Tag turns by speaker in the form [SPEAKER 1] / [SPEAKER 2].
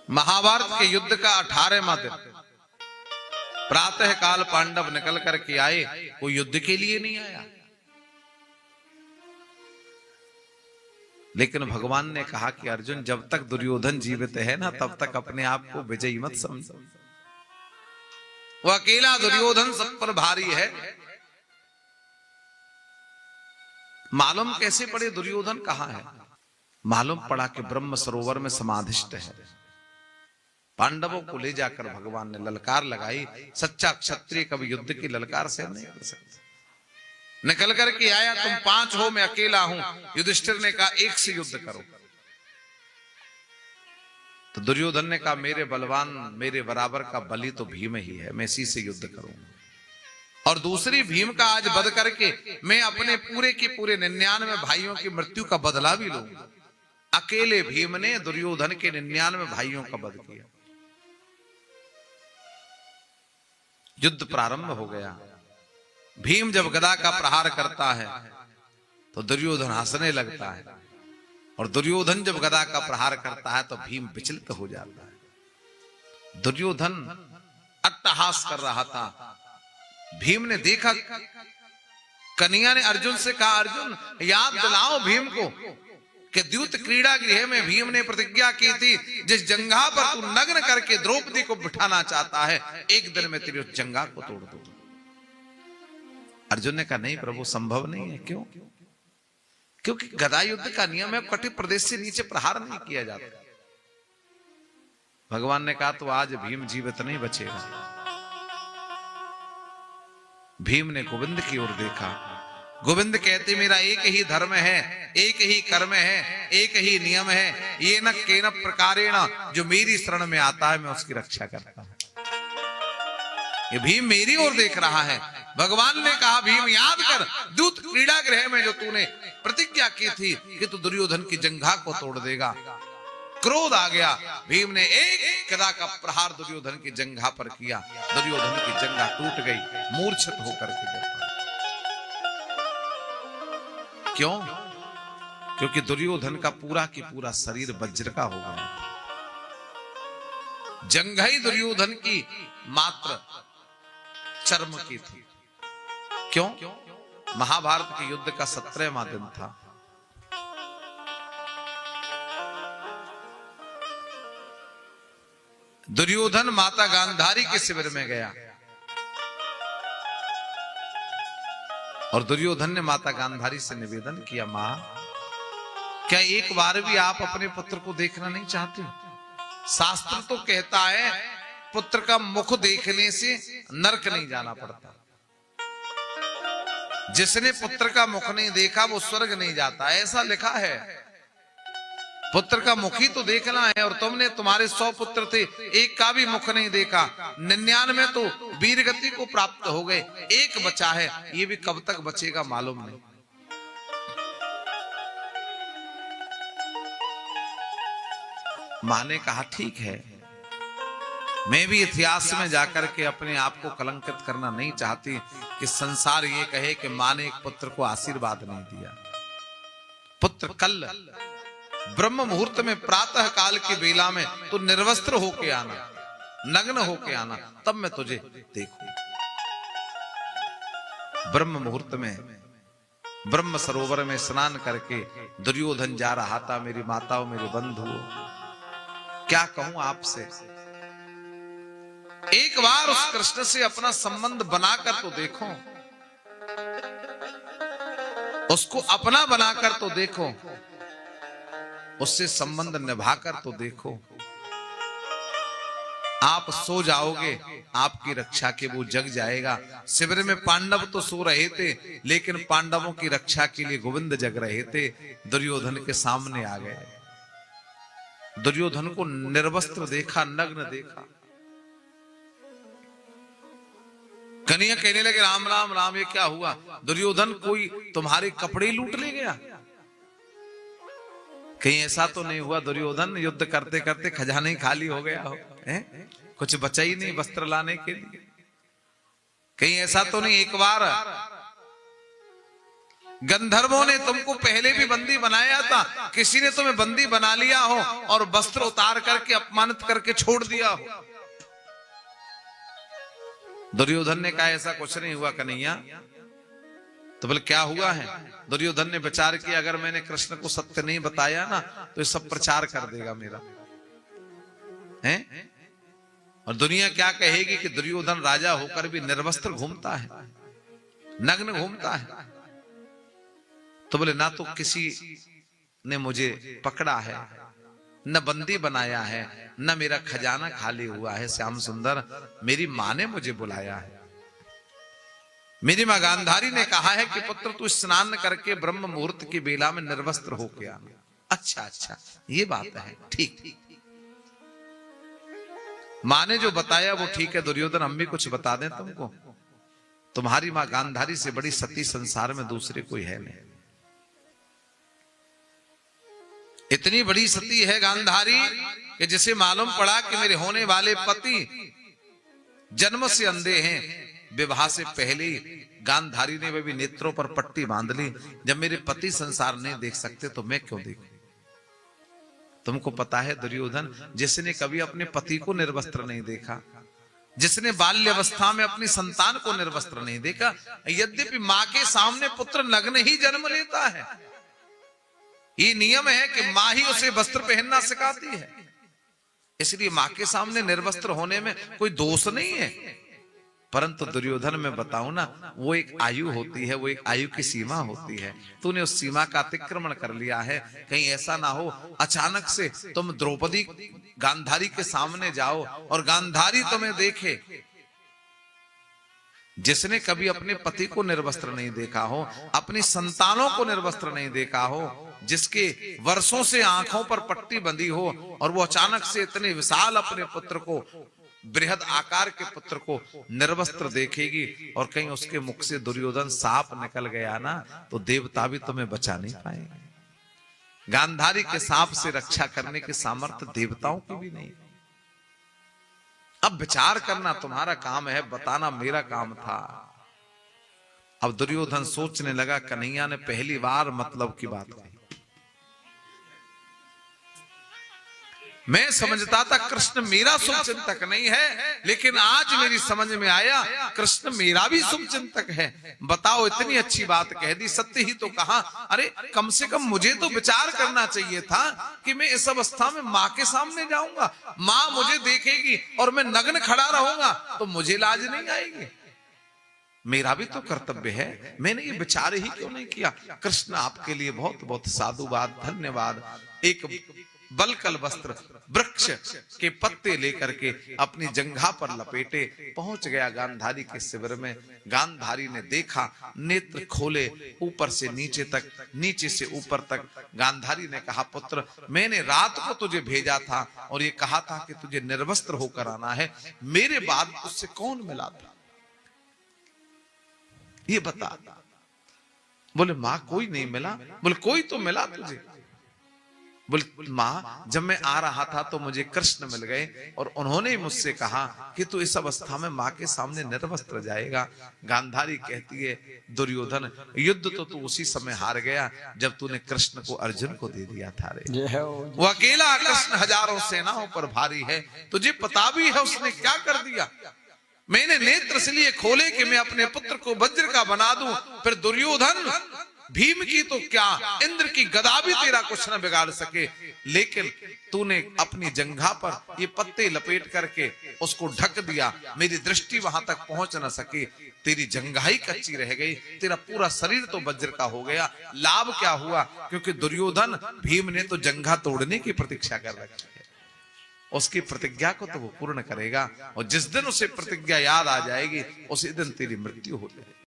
[SPEAKER 1] महाभारत के युद्ध का 18वां दिन प्रातः काल पांडव निकल करके आए। वो युद्ध के लिए नहीं आया, लेकिन भगवान ने कहा कि अर्जुन, जब तक दुर्योधन जीवित है ना, तब तक अपने आप को विजयी मत समझो। वो अकेला दुर्योधन सब पर भारी है। मालूम कैसे पड़े दुर्योधन कहां है? मालूम पड़ा कि ब्रह्म सरोवर में समाधिष्ट है। पांडवों को ले जाकर भगवान ने ललकार लगाई। सच्चा क्षत्रिय कभी युद्ध की ललकार से नहीं कर सकता। निकल करके आया, तुम 5 हो, मैं अकेला हूं। युधिष्ठिर ने कहा, एक से युद्ध करो। तो दुर्योधन ने कहा, मेरे बलवान, मेरे बराबर का बली तो भीम ही है, मैं इसी से युद्ध करूंगा। और दूसरी, भीम का आज वध करके मैं अपने पूरे के पूरे 99 भाइयों की मृत्यु का बदला भी लूंगा। अकेले भीम ने दुर्योधन के 99 भाइयों का वध किया। युद्ध प्रारंभ हो गया। भीम जब गदा का प्रहार करता है तो दुर्योधन हंसने लगता है, और दुर्योधन जब गदा का प्रहार करता है तो भीम विचलित हो जाता है। दुर्योधन अट्टहास कर रहा था। भीम ने देखा, कन्हैया ने अर्जुन से कहा, अर्जुन याद दिलाओ भीम को कि द्यूत क्रीड़ा गृह में भीम ने प्रतिज्ञा की थी, जिस जंघा पर तू नग्न करके द्रौपदी को बिठाना चाहता है, एक दिन में तेरी उस जंघा को तोड़ दूं। अर्जुन ने कहा, नहीं प्रभु, संभव नहीं है। क्यों? क्योंकि गदा युद्ध का नियम है, कटी प्रदेश से नीचे प्रहार नहीं किया जाता। भगवान ने कहा, तो आज भीम जीवित नहीं बचेगा। भीम ने गोविंद की ओर देखा। गोविंद कहते, मेरा एक ही धर्म है, एक ही कर्म है, एक ही नियम है। ये न केन प्रकारेण, जो मेरी शरण में आता है मैं उसकी रक्षा करता हूं। ये भीम मेरी ओर देख रहा है। भगवान ने कहा, भीम याद कर, दूत क्रीड़ा गृह में जो तूने प्रतिज्ञा की थी कि तू दुर्योधन की जंघा को तोड़ देगा। क्रोध आ गया। भीम ने एक गदा का प्रहार दुर्योधन की जंघा पर किया। दुर्योधन की जंघा टूट गई, मूर्छित होकर के गिर पड़ा। क्यों? क्योंकि दुर्योधन का पूरा की पूरा शरीर वज्र का हो गया। जंघा ही दुर्योधन की मात्र चर्म की थी। क्यों? महाभारत के युद्ध का 17वां दिन था। दुर्योधन माता गांधारी के शिविर में गया, और दुर्योधन ने माता गांधारी से निवेदन किया, मां, क्या एक बार भी आप अपने पुत्र को देखना नहीं चाहते? शास्त्र तो कहता है पुत्र का मुख देखने से नरक नहीं जाना पड़ता। जिसने पुत्र का मुख नहीं देखा वो स्वर्ग नहीं जाता, ऐसा लिखा है। पुत्र का मुख ही तो देखना है, और तुमने, तुम्हारे 100 पुत्र थे, एक का भी मुख नहीं देखा। 99 तो वीर गति को प्राप्त हो गए, एक बचा है। ये भी कब तक बचेगा मालूम नहीं। मां ने कहा, ठीक है, मैं भी इतिहास में जाकर के अपने आप को कलंकित करना नहीं चाहती कि संसार ये कहे कि मां ने एक पुत्र को आशीर्वाद नहीं दिया। पुत्र, कल ब्रह्म मुहूर्त में प्रातः काल की बेला में तू निर्वस्त्र होके आना, नग्न होके आना, तब मैं तुझे देखूं। ब्रह्म मुहूर्त में ब्रह्म सरोवर में स्नान करके दुर्योधन जा रहा था। मेरी माताओं, मेरे बंधुओं, क्या कहूं आपसे, एक बार उस कृष्ण से अपना संबंध बनाकर तो देखो, उसको अपना बनाकर तो देखो, उससे संबंध निभाकर तो देखो। आप सो जाओगे, आपकी रक्षा के वो जग जाएगा। शिविर में पांडव तो सो रहे थे, लेकिन पांडवों की रक्षा के लिए गोविंद जग रहे थे। दुर्योधन के सामने आ गए। दुर्योधन को निर्वस्त्र देखा, नग्न देखा। कन्हैया कहने लगे, राम राम राम, ये क्या हुआ? दुर्योधन, कोई तुम्हारे कपड़े लूट ले गया? कहीं ऐसा तो नहीं हुआ दुर्योधन युद्ध करते करते खजाना ही खाली हो गया हो, कुछ बचा ही नहीं वस्त्र लाने के लिए? कहीं ऐसा तो नहीं एक बार गंधर्वों ने तुमको पहले भी बंदी बनाया था, किसी ने तुम्हें बंदी बना लिया हो और वस्त्र उतार करके अपमानित करके छोड़ दिया हो। दुर्योधन ने कहा ऐसा कुछ नहीं हुआ कन्हैया। तो बोले क्या हुआ है? दुर्योधन ने विचार किया, अगर मैंने कृष्ण को सत्य नहीं बताया ना तो ये सब प्रचार कर देगा मेरा, है? और दुनिया क्या कहेगी कि दुर्योधन राजा होकर भी निर्वस्त्र घूमता है, नग्न घूमता है। तो बोले ना तो किसी ने मुझे पकड़ा है, न बंदी बनाया है, न मेरा खजाना खाली हुआ है। श्याम सुंदर, मेरी मां ने मुझे बुलाया है। मेरी मां गांधारी ने कहा है कि पुत्र तू स्नान करके ब्रह्म मुहूर्त की बेला में निर्वस्त्र होके आना। अच्छा अच्छा, ये बात है, ठीक। मां ने जो बताया वो ठीक है। दुर्योधन, हम भी कुछ बता दें तुमको, तुम्हारी मां गांधारी से बड़ी सती संसार में दूसरे कोई है नहीं। इतनी बड़ी सती है गांधारी कि जिसे मालूम पड़ा कि मेरे होने वाले पति जन्म से अंधे हैं, विवाह से पहले गांधारी ने वे भी नेत्रों पर पट्टी बांध ली। जब मेरे पति संसार नहीं देख सकते तो मैं क्यों देखूं? तुमको पता है दुर्योधन, जिसने कभी अपने पति को निर्वस्त्र नहीं देखा, जिसने बाल्यावस्था में अपनी संतान को निर्वस्त्र नहीं देखा, यद्यपि मां के सामने पुत्र नग्न ही जन्म लेता है। ये नियम है कि मां ही उसे वस्त्र पहनना सिखाती है, इसलिए मां के सामने निर्वस्त्र होने में कोई दोष नहीं है। परंतु दुर्योधन, में बताऊं ना, वो एक आयु होती है, वो एक आयु की सीमा होती है। तूने उस सीमा का अतिक्रमण कर लिया है। कहीं ऐसा ना हो अचानक से तुम द्रौपदी गांधारी के सामने जाओ और गांधारी तुम्हें देखे। जिसने कभी अपने पति को निर्वस्त्र नहीं देखा हो, अपनी संतानों को निर्वस्त्र नहीं देखा हो, जिसके वर्षों से आंखों पर पट्टी बंधी हो, और वो अचानक से इतने विशाल अपने पुत्र को, बृहद आकार के पुत्र को निर्वस्त्र देखेगी और कहीं उसके मुख से दुर्योधन साप निकल गया ना, तो देवता भी तुम्हें बचा नहीं पाएंगे। गांधारी के सांप से रक्षा करने के सामर्थ्य देवताओं की भी नहीं। अब विचार करना तुम्हारा काम है, बताना मेरा काम था। अब दुर्योधन सोचने लगा, कन्हैया ने पहली बार मतलब की बात कही। मैं समझता था कृष्ण मेरा शुभचिंतक नहीं है, लेकिन आज मेरी समझ में आया कृष्ण मेरा भी शुभचिंतक है। बताओ, इतनी अच्छी बात कह दी, सत्य ही तो कहा। अरे कम से कम मुझे तो विचार करना चाहिए था कि मैं इस अवस्था में माँ के सामने जाऊंगा, माँ मुझे देखेगी और मैं नग्न खड़ा रहूंगा तो मुझे लाज नहीं आएगी। मेरा भी तो कर्तव्य है, मैंने ये विचार ही क्यों नहीं किया। कृष्ण आपके लिए बहुत बहुत साधुवाद, धन्यवाद। एक बलकल वस्त्र वृक्ष के पत्ते लेकर के अपनी जंघा पर लपेटे पहुंच गया गांधारी के शिविर में। गांधारी ने देखा, नेत्र खोले ऊपर से नीचे तक, नीचे से ऊपर तक। गांधारी ने कहा, पुत्र मैंने रात को तुझे भेजा था और ये कहा था कि तुझे निर्वस्त्र होकर आना है, मेरे बाद उससे कौन मिला था ये बता। बोले मां कोई नहीं मिला। बोले कोई तो मिला तुझे। बोले मां जब मैं आ रहा था तो मुझे कृष्ण मिल गए और उन्होंने मुझसे कहा कि तू इस अवस्था में मां के सामने निर्वस्त्र जाएगा। गांधारी कहती है, दुर्योधन युद्ध तो तू उसी समय हार गया जब तूने कृष्ण को अर्जुन को दे दिया था रे। वो अकेला कृष्ण हजारों सेनाओं पर भारी है, तुझे पता भी है उसने क्या कर दिया। मैंने नेत्र इसलिए खोले कि मैं अपने पुत्र को वज्र का बना दूं। फिर दुर्योधन भीम की तो क्या, इंद्र की गदा भी तेरा कुछ न बिगाड़ सके, लेकिन तूने अपनी जंघा पर ये पत्ते लपेट करके उसको ढक दिया, मेरी दृष्टि वहां तक पहुंच न सकी, तेरी जंघा ही कच्ची रह गई, तेरा पूरा शरीर तो वज्र का हो गया। लाभ क्या हुआ? क्योंकि दुर्योधन भीम ने तो जंघा तोड़ने की प्रतीक्षा कर रखी है, उसकी प्रतिज्ञा को तो वो पूर्ण करेगा, और जिस दिन उसे प्रतिज्ञा याद आ जाएगी उसी दिन तेरी मृत्यु हो जाएगी।